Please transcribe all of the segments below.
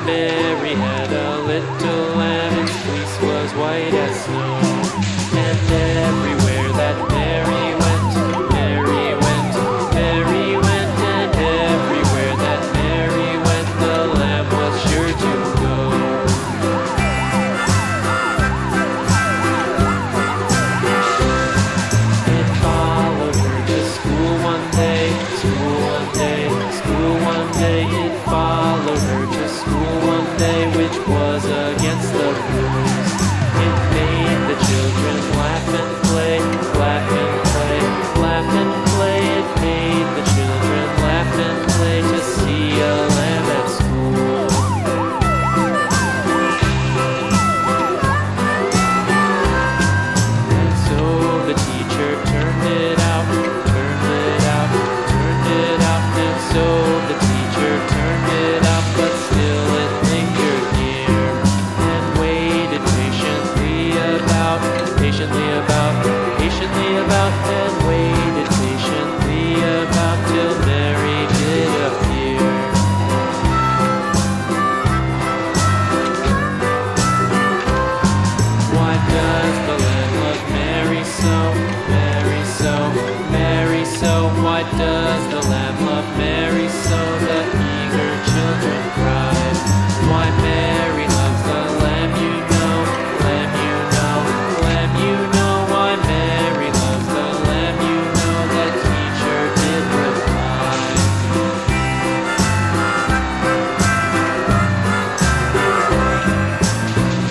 Mary had a little lamb, its fleece was white as snow. And everywhere that Mary went, Mary went, Mary went, and everywhere that Mary went, the lamb was sure to go. It followed her to school one day, school one day, school one day. It followed her to school one day, which was against the rules. It made the children laugh and play, laugh and play, laugh and play. It made the children laugh and play to see a lamb at school. And so the teacher turned it out, turned it out, turned it out. And so the teacher turned it out, but still it lingered near and waited patiently about, and waited patiently about till Mary did appear. Why does the Lamb love Mary so, Mary so, Mary so? Why does the Lamb love Mary so? The eager children cried. Why Mary loves the Lamb, you know, Lamb, you know, Lamb, you know. Why Mary loves the Lamb, you know. The teacher did reply.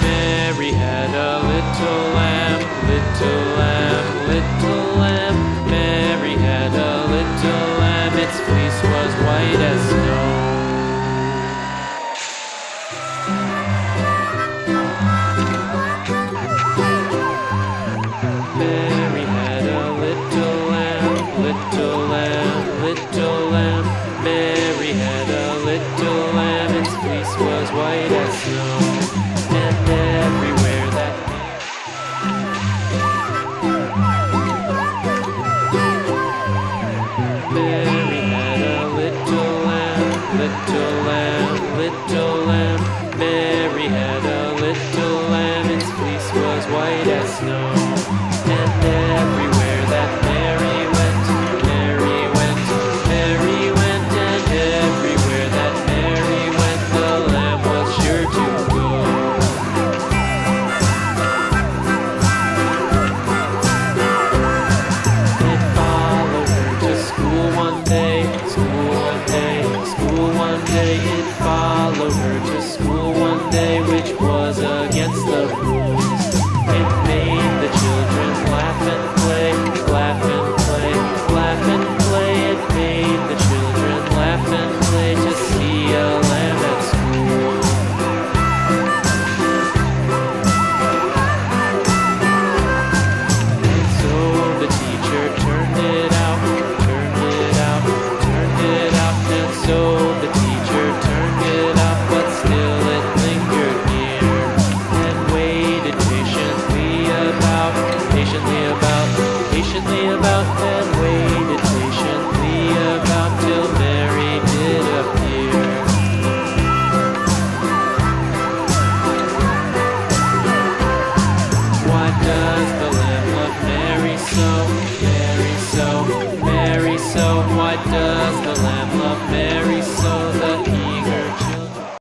Mary had a little lamb, little lamb.